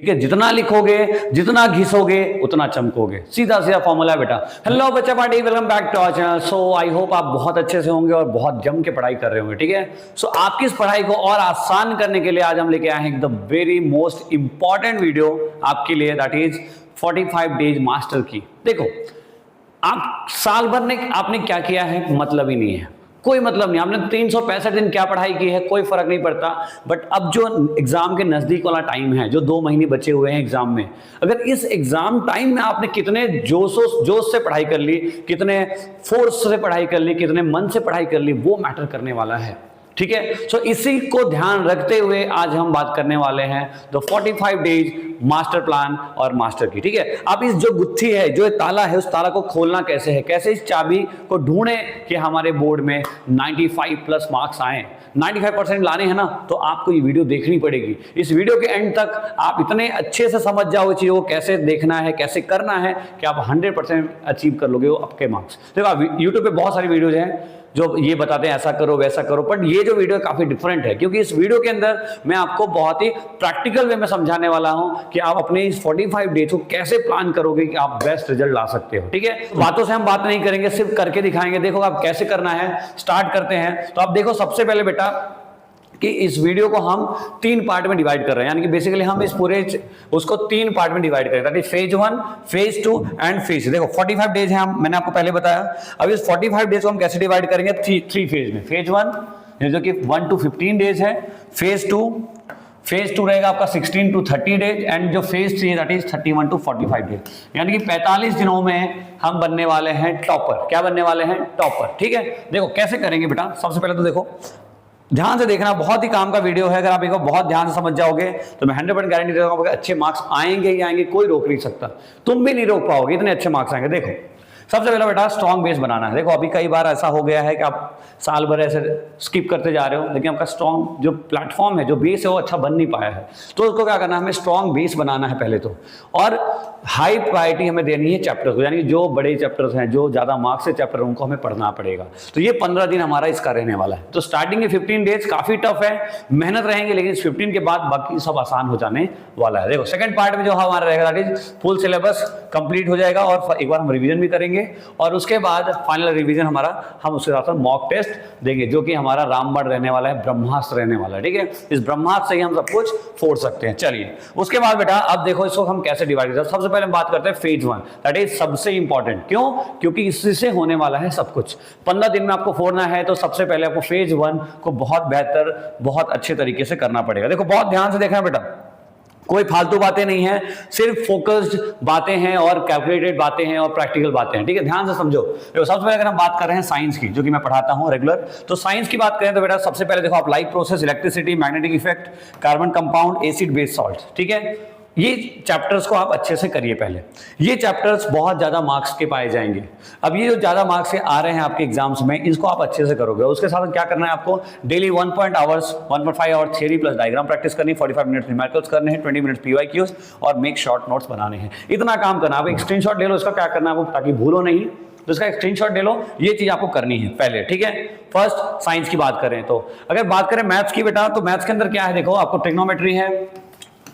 ठीक है, जितना लिखोगे, जितना घिसोगे, उतना चमकोगे। सीधा सीधा फॉर्मूला है बेटा। हेलो बच्चा party, welcome back to our channel. So I hope आप बहुत अच्छे से होंगे और बहुत जम के पढ़ाई कर रहे होंगे। ठीक है, सो आपकी इस पढ़ाई को और आसान करने के लिए आज हम लेके आए हैं the very most important video आपके लिए, दैट इज 45 डेज मास्टर की। देखो, आप साल भर ने आपने क्या किया है मतलब ही नहीं है, कोई मतलब नहीं। आपने 365 दिन क्या पढ़ाई की है कोई फर्क नहीं पड़ता। बट अब जो एग्जाम के नजदीक वाला टाइम है, जो 2 महीने बचे हुए हैं एग्जाम में, अगर इस एग्जाम टाइम में आपने कितने जोश से पढ़ाई कर ली, कितने फोर्स से पढ़ाई कर ली, कितने मन से पढ़ाई कर ली, वो मैटर करने वाला है। ठीक है, सो इसी को ध्यान रखते हुए आज हम बात करने वाले हैं द 45 डेज मास्टर प्लान और मास्टर की। ठीक है, अब इस जो गुत्थी है, जो ताला है, उस ताला को खोलना कैसे है, कैसे इस चाबी को ढूंढे कि हमारे बोर्ड में 95 प्लस मार्क्स आए। 95% लाने हैं ना, तो आपको ये वीडियो देखनी पड़ेगी। इस वीडियो के एंड तक आप इतने अच्छे से समझ जाओगे चीजों को, कैसे देखना है, कैसे करना है, कि आप 100% अचीव कर लोगे वो आपके मार्क्स। देखो, यूट्यूब पे बहुत सारी वीडियोज हैं जो ये बताते हैं ऐसा करो वैसा करो, बट ये जो वीडियो काफी डिफरेंट है, क्योंकि इस वीडियो के अंदर मैं आपको बहुत ही प्रैक्टिकल वे में समझाने वाला हूं कि आप अपने इस 45 डेज को कैसे प्लान करोगे कि आप बेस्ट रिजल्ट ला सकते हो। ठीक है, बातों से हम बात नहीं करेंगे, सिर्फ करके दिखाएंगे। देखो आप कैसे करना है, स्टार्ट करते हैं। तो आप देखो, सबसे पहले बेटा कि इस वीडियो को हम 3 पार्ट में डिवाइड कर रहे हैं, यानी कि बेसिकली हम इस पूरे उसको 3 पार्ट में डिवाइड करें, that is phase 1, phase 2 and phase 3। देखो 45 डेज है, मैंने आपको पहले बताया। अब इस 45 डेज को हम कैसे डिवाइड करेंगे, 3 फेज में। फेज 1 जो कि 1 to 15 डेज है, फेज 2 रहेगा आपका 16 to 30 डेज, एंड जो phase 3 that is 31 to 45 days, यानी कि 45 दिनों में हम बनने वाले हैं टॉपर। क्या बनने वाले हैं? टॉपर। ठीक है, देखो कैसे करेंगे बेटा। सबसे पहले तो देखो, ध्यान से देखना, बहुत ही काम का वीडियो है। अगर आप इसको बहुत ध्यान से समझ जाओगे तो मैं 100% गारंटी देता हूं कि अच्छे मार्क्स आएंगे ही आएंगे, कोई रोक नहीं सकता। तुम भी नहीं रोक पाओगे, इतने अच्छे मार्क्स आएंगे। देखो सबसे पहले बेटा स्ट्रॉन्ग बेस बनाना है। देखो अभी कई बार ऐसा हो गया है कि आप साल भर ऐसे स्किप करते जा रहे हो, लेकिन आपका स्ट्रॉन्ग जो प्लेटफॉर्म है, जो बेस है, वो अच्छा बन नहीं पाया है। तो उसको क्या करना है, हमें स्ट्रॉन्ग बेस बनाना है पहले तो, और हाई प्रायोरिटी हमें देनी है चैप्टर्स को, यानी जो बड़े चैप्टर्स हैं, जो ज्यादा मार्क्स से चैप्टर, उनको हमें पढ़ना पड़ेगा। तो ये 15 दिन हमारा इसका रहने वाला है। तो स्टार्टिंग के 15 डेज काफी टफ है, मेहनत रहेंगे, लेकिन इस 15 के बाद बाकी सब आसान हो जाने वाला है। देखो सेकंड पार्ट में जो हमारा रहेगा that is full syllabus complete हो जाएगा, और एक बार हम रिवीजन भी करेंगे, और उसके बाद फाइनल रिवीजन हमारा, हम उसके साथ मॉक टेस्ट देंगे, जो कि हमारा रामबाण रहने वाला है, ब्रह्मास्त्र रहने वाला है। ठीक है, इस ब्रह्मास्त्र से ही हम सब कुछ फोड़ सकते हैं। चलिए उसके बाद बेटा अब देखो इसको हम कैसे डिवाइड करते हैं। सबसे पहले हम बात करते हैं फेज 1, दैट इज सबसे इंपॉर्टेंट। क्यों? क्योंकि इससे होने वाला है सब कुछ। 15 दिन में आपको फोड़ना है, तो सबसे पहले आपको फेज 1 को बहुत बेहतर, बहुत अच्छे तरीके से करना पड़ेगा। देखो बहुत ध्यान से देखना बेटा, कोई फालतू बातें नहीं है, सिर्फ फोकस्ड बातें हैं और कैलकुलेटेड बातें हैं और प्रैक्टिकल बातें हैं। ठीक है, ध्यान से समझो। देखो सबसे पहले अगर हम बात कर रहे हैं साइंस की, जो कि मैं पढ़ाता हूं रेगुलर, तो साइंस की बात करें तो बेटा सबसे पहले देखो आप light process, electricity, magnetic effect, carbon compound, acid base salt. ठीक है, ये चैप्टर्स को आप अच्छे से करिए पहले। ये चैप्टर्स बहुत ज्यादा मार्क्स के पाए जाएंगे। अब ये जो ज्यादा मार्क्स के आ रहे हैं आपके एग्जाम्स में, इसको आप अच्छे से करोगे। उसके साथ क्या करना है आपको, daily 1.5 hours theory plus diagram practice करनी, 45 मिनट न्यूमेरिकल्स करने हैं, 20 मिनट PYQs, और मेक शॉर्ट नोट्स बनाने हैं। इतना काम करना। आप एक स्क्रीनशॉट ले लो इसका, क्या करना है आपको, ताकि भूलो नहीं, तो इसका एक स्क्रीनशॉट ले लो। ये चीज आपको करनी है पहले। ठीक है, फर्स्ट साइंस की बात करें तो, अगर बात करें मैथ्स की बेटा, तो मैथ्स के अंदर क्या है, देखो आपको ट्रिग्नोमेट्री है,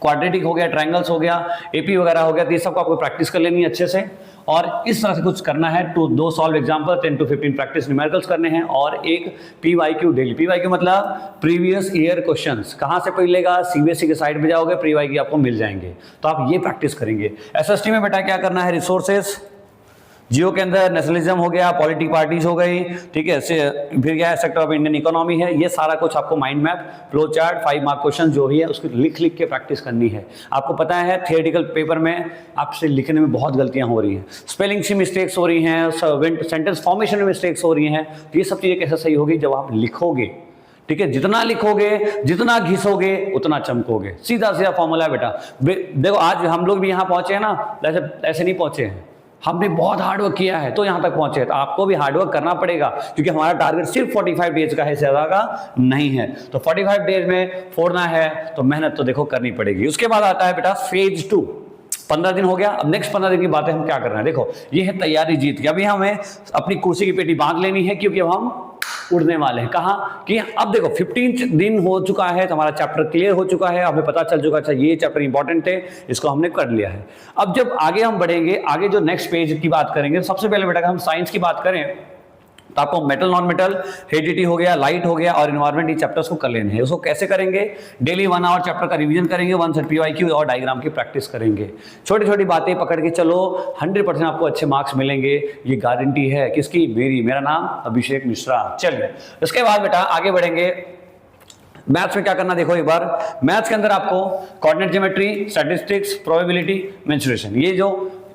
क्वाड्रेटिक हो गया, ट्रायंगल्स हो गया, AP वगैरह हो गया, तो ये सब को आपको प्रैक्टिस कर लेनी है अच्छे से। और इस तरह से कुछ करना है, 2 solve example, 10 to 15 practice numericals करने हैं, और एक PYQ डेली। PYQ मतलब प्रीवियस ईयर क्वेश्चंस। कहां से मिलेगा, CBSE के साइट पे जाओगे, PYQ आपको मिल जाएंगे, तो आप ये प्रैक्टिस करेंगे। SST में बेटा क्या करना है, रिसोर्सेस, जियो के अंदर नेशनलिज्म हो गया, पॉलिटिकल पार्टीज हो गई, ठीक है, फिर क्या है, सेक्टर ऑफ इंडियन इकोनॉमी है, ये सारा कुछ आपको mind map, flow chart, 5 mark question जो भी है उसको लिख के प्रैक्टिस करनी है। आपको पता है थियोरेटिकल पेपर में आपसे लिखने में बहुत गलतियां हो रही हैं, स्पेलिंग की मिस्टेक्स हो रही हैं, सेंटेंस फॉर्मेशन में मिस्टेक्स हो रही हैं। तो ये सब चीजें कैसे सही होगी, जब आप लिखोगे। ठीक है, जितना लिखोगे, जितना घिसोगे, उतना चमकोगे। सीधा सीधा फॉर्मूला है बेटा। देखो आज हम लोग भी यहाँ पहुंचे हैं ना, ऐसे नहीं पहुंचे हैं, हमने बहुत हार्डवर्क किया है तो यहां तक पहुंचे। तो आपको भी हार्डवर्क करना पड़ेगा, क्योंकि हमारा टारगेट सिर्फ 45 डेज का है, ज्यादा का नहीं है। तो 45 डेज में फोड़ना है तो मेहनत तो देखो करनी पड़ेगी। उसके बाद आता है बेटा फेज 2। 15 दिन हो गया, अब नेक्स्ट 15 दिन की बातें हम क्या कर रहे हैं। देखो ये है तैयारी जीत की। अभी हमें अपनी कुर्सी की पेटी बांध लेनी है, क्योंकि अब हम उड़ने वाले हैं। कहाँ कि अब देखो 15 दिन हो चुका है तो हमारा चैप्टर क्लियर हो चुका है, हमें पता चल चुका है अच्छा ये चैप्टर इंपॉर्टेंट थे, इसको हमने कर लिया है। अब जब आगे हम बढ़ेंगे, आगे जो नेक्स्ट पेज की बात करेंगे, सबसे पहले बेटा हम साइंस की बात करें तो आपको मेटल नॉन मेटल, हेरिडिटी हो गया, लाइट हो गया और एनवायरमेंट, ये चैप्टर्स को कर लेने हैं। उसको कैसे करेंगे? डेली 1 आवर चैप्टर का रिवीजन करेंगे, 1 सेट PYQ और डायग्राम की प्रैक्टिस करेंगे। छोटी छोटी बातें पकड़ के चलो, 100% आपको अच्छे मार्क्स मिलेंगे, ये गारंटी है। किसकी? मेरी। मेरा नाम अभिषेक मिश्रा। चलिए इसके बाद बेटा आगे बढ़ेंगे। मैथ्स में क्या करना देखो एक बार। मैथ्स के अंदर आपको coordinate geometry, statistics, probability, mensuration, ये जो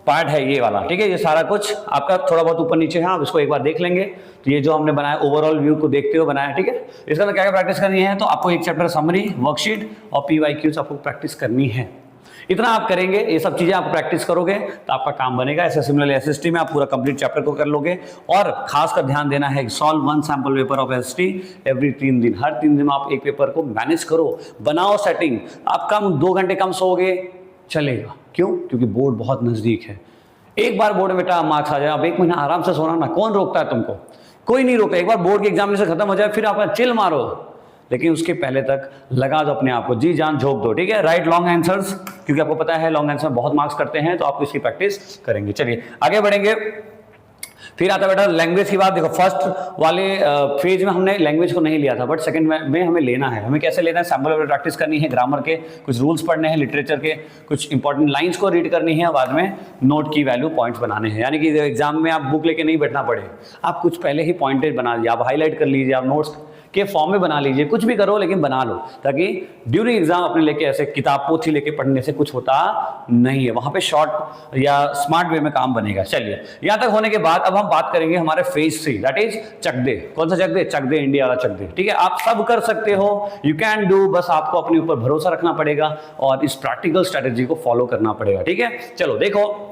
पार्ट है ये वाला, ठीक है, ये सारा कुछ आपका थोड़ा बहुत ऊपर नीचे है, आप इसको एक बार देख लेंगे। तो ये जो हमने बनाया ओवरऑल व्यू को देखते हुए बनाया, ठीक है। इसके अंदर क्या क्या प्रैक्टिस करनी है, तो आपको एक चैप्टर समरी, वर्कशीट और PYQs आपको प्रैक्टिस करनी है। इतना आप करेंगे, ये सब चीजें आप प्रैक्टिस करोगे तो आपका काम बनेगा। ऐसे सिमिलरली SST में आप पूरा कंप्लीट चैप्टर को कर लोगे। और खासकर ध्यान देना है, solve 1 sample paper of SST every 3 दिन। हर 3 दिन में आप एक पेपर को मैनेज करो, बनाओ सेटिंग। आप कम 2 घंटे कम सोओगे चलेगा, क्यों? क्योंकि बोर्ड बहुत नजदीक है। एक बार बोर्ड में बेटा मार्क्स आ जाए, अब 1 महीना आराम से सोना ना, कौन रोकता है तुमको? कोई नहीं रोकता। एक बार बोर्ड के एग्जामिनेशन खत्म हो जाए फिर आप चिल मारो, लेकिन उसके पहले तक लगा दो अपने आप को, जी जान झोंक दो, ठीक है। राइट लॉन्ग आंसर्स, क्योंकि आपको पता है लॉन्ग आंसर बहुत मार्क्स करते हैं, तो आप इसकी प्रैक्टिस करेंगे। चलिए आगे बढ़ेंगे। फिर आता बेटा लैंग्वेज की बात। देखो फर्स्ट वाले फेज में हमने लैंग्वेज को नहीं लिया था, बट सेकंड में हमें लेना है। हमें कैसे लेना है? सैंपल प्रैक्टिस करनी है, ग्रामर के कुछ रूल्स पढ़ने हैं, लिटरेचर के कुछ इंपॉर्टेंट लाइंस को रीड करनी है, बाद में नोट की वैल्यू पॉइंट्स बनाने हैं। यानी कि एग्जाम में आप बुक लेके नहीं बैठना पड़े, आप कुछ पहले ही पॉइंटेड बना लीजिए, आप हाईलाइट कर लीजिए, आप नोट्स के फॉर्म में बना लीजिए, कुछ भी करो लेकिन बना लो, ताकि ड्यूरिंग एग्जाम अपने लेके ऐसे किताब पोथी लेके पढ़ने से कुछ होता नहीं है। वहां पे शॉर्ट या स्मार्ट वे में काम बनेगा। चलिए यहां तक होने के बाद अब हम बात करेंगे हमारे फेज 3, दैट इज चक दे। कौन सा चक दे? चक दे इंडिया वाला चक दे, ठीक है। आप सब कर सकते हो, यू कैन डू, बस आपको अपने ऊपर भरोसा रखना पड़ेगा और इस प्रैक्टिकल स्ट्रेटेजी को फॉलो करना पड़ेगा, ठीक है। चलो देखो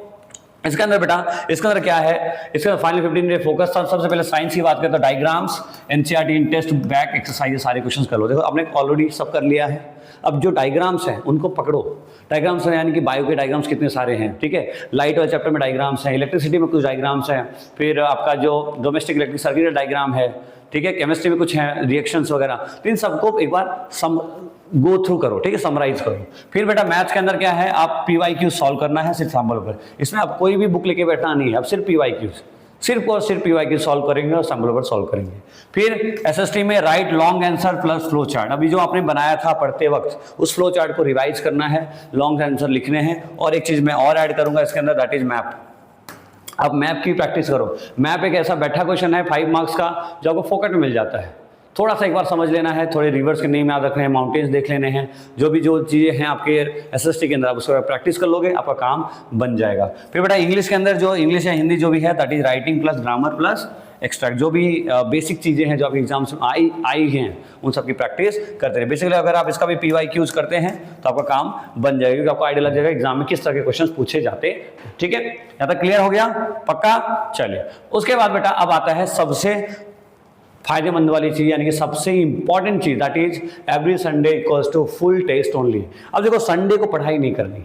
इसके अंदर बेटा, इसके अंदर क्या है, इसके अंदर फाइनल 15 मिनट फोकस। सबसे पहले साइंस की बात करें तो diagrams, NCERT text back exercise सारे क्वेश्चंस कर लो। देखो आपने ऑलरेडी सब कर लिया है। अब जो डायग्राम्स हैं उनको पकड़ो। डायग्राम्स हैं यानी कि बायो के डायग्राम्स कितने सारे हैं, ठीक है। लाइट वाले चैप्टर में डायग्राम्स हैं, इलेक्ट्रिसिटी में कुछ डायग्राम्स हैं, फिर आपका जो डोमेस्टिक इलेक्ट्रिक सर्किट डायग्राम है, ठीक है। केमिस्ट्री में कुछ है रिएक्शंस वगैरह, तो इन सबको एक बार गो थ्रू करो, ठीक है, समराइज करो। फिर बेटा मैथ्स के अंदर क्या है, आप PYQ सॉल्व करना है सिर्फ सैंपल पर। इसमें आप कोई भी बुक लेके बैठना नहीं है, अब सिर्फ PYQ, सिर्फ और सिर्फ PYQ सॉल्व करेंगे और सैंपल पर सॉल्व करेंगे। फिर SST में right long answer plus flow chart. अभी जो आपने बनाया था पढ़ते वक्त उस फ्लो चार्ट को रिवाइज करना है, लॉन्ग आंसर लिखने हैं। और एक चीज मैं और ऐड करूंगा इसके अंदर, दैट इज मैप। आप मैप की प्रैक्टिस करो। मैप एक ऐसा बैठा क्वेश्चन है 5 मार्क्स का जो आपको फोकट में मिल जाता है। थोड़ा सा एक बार समझ लेना है, थोड़े रिवर्स के नेम याद रखने हैं, माउंटेन्स देख लेने हैं, जो चीज़ें हैं आपके SST के अंदर, आप उसको प्रैक्टिस कर लोगे, आपका काम बन जाएगा। फिर बेटा इंग्लिश के अंदर जो इंग्लिश या हिंदी जो भी है, that is writing plus grammar plus extract. जो भी बेसिक चीज़ें हैं जो आपके एग्जाम्स में आई हैं उन सब की प्रैक्टिस करते हैं। बेसिकली अगर आप इसका भी PYQs करते हैं तो आपका काम बन जाएगा, क्योंकि आपको आइडिया लग जाएगा एग्जाम में किस तरह के क्वेश्चन पूछे जाते हैं, ठीक है। यहाँ तक क्लियर हो गया? पक्का? चलिए उसके बाद बेटा अब आता है सबसे फायदेमंद वाली चीज, यानी कि सबसे इंपॉर्टेंट चीज, that is every Sunday equals to full test only. अब देखो संडे को पढ़ाई नहीं करनी,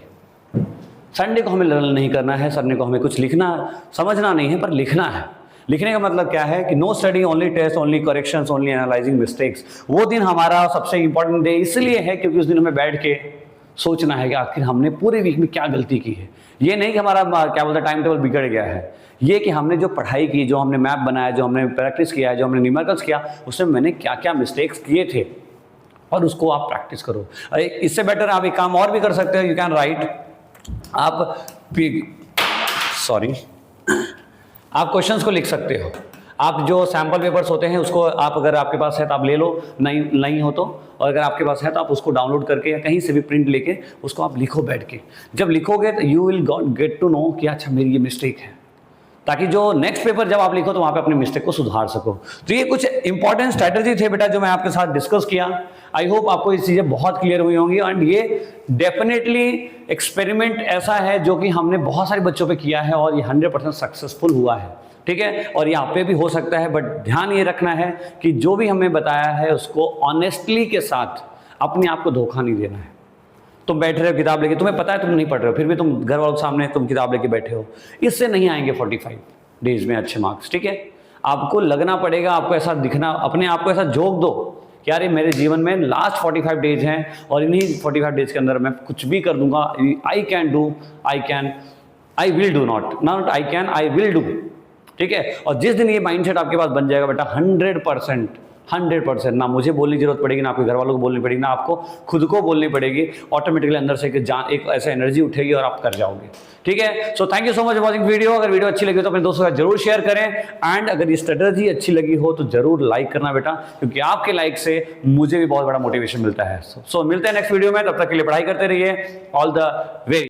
संडे को हमें लर्न नहीं करना है, संडे को हमें कुछ लिखना समझना नहीं है, पर लिखना है। लिखने का मतलब क्या है कि no study only test only corrections only analysing mistakes. वो दिन हमारा सबसे इंपॉर्टेंट डे इसलिए है क्योंकि उस दिन हमें बैठ के सोचना है कि आखिर हमने पूरे वीक में क्या गलती की है। ये नहीं कि हमारा क्या बोलते हैं टाइम टेबल बिगड़ गया है, ये कि हमने जो पढ़ाई की, जो हमने मैप बनाया, जो हमने प्रैक्टिस किया है, जो हमने न्यूमेरिकल्स किया, उसमें मैंने क्या क्या मिस्टेक्स किए थे और उसको आप प्रैक्टिस करो। इससे बेटर आप एक काम और भी कर सकते हो, यू कैन राइट, आप क्वेश्चंस को लिख सकते हो। आप जो सैम्पल पेपर्स होते हैं उसको आप, अगर आपके पास है तो आप ले लो, नहीं हो तो, और अगर आपके पास है तो आप उसको डाउनलोड करके या कहीं से भी प्रिंट लेके उसको आप लिखो बैठ के। जब लिखोगे तो you will get to know कि अच्छा मेरी ये मिस्टेक है, ताकि जो नेक्स्ट पेपर जब आप लिखो तो वहाँ पे अपने मिस्टेक को सुधार सको। तो ये कुछ इंपॉर्टेंट स्ट्रैटेजी थे बेटा जो मैं आपके साथ डिस्कस किया। आई होप आपको ये चीज़ें बहुत क्लियर हुई होंगी। एंड ये डेफिनेटली एक्सपेरिमेंट ऐसा है जो कि हमने बहुत सारे बच्चों पे किया है और ये 100% सक्सेसफुल हुआ है, ठीक है। और यहाँ पे भी हो सकता है, बट ध्यान ये रखना है कि जो भी हमें बताया है उसको ऑनेस्टली के साथ, अपने आप को धोखा नहीं देना है। तुम बैठ रहे हो किताब लेके, तुम्हें पता है तुम नहीं पढ़ रहे हो, फिर भी तुम घर वालों के सामने तुम किताब लेके बैठे हो, इससे नहीं आएंगे 45 डेज में अच्छे मार्क्स, ठीक है। आपको लगना पड़ेगा, आपको ऐसा दिखना, अपने आप को ऐसा जोक दो कि यार ये मेरे जीवन में लास्ट 45 डेज हैं और इन्हीं 45 डेज के अंदर मैं कुछ भी कर दूंगा। I can do, I will do, not I can, I will do. ठीक है, और जिस दिन ये माइंडसेट आपके पास बन जाएगा बेटा 100% ना मुझे बोलने की जरूरत पड़ेगी, ना आपके घर वालों को बोलनी पड़ेगी, ना आपको खुद को बोलनी पड़ेगी, ऑटोमेटिकली अंदर से एक ऐसा एनर्जी उठेगी और आप कर जाओगे। ठीक है, so thank you so much watching video. अगर वीडियो अच्छी लगी तो अपने दोस्तों के साथ जरूर शेयर करें, एंड अगर ये स्ट्रेटजी अच्छी लगी हो तो जरूर लाइक करना बेटा, क्योंकि आपके लाइक से मुझे भी बहुत बड़ा मोटिवेशन मिलता है। सो मिलते हैं नेक्स्ट वीडियो में, तब तक के लिए पढ़ाई करते रहिए। All the way.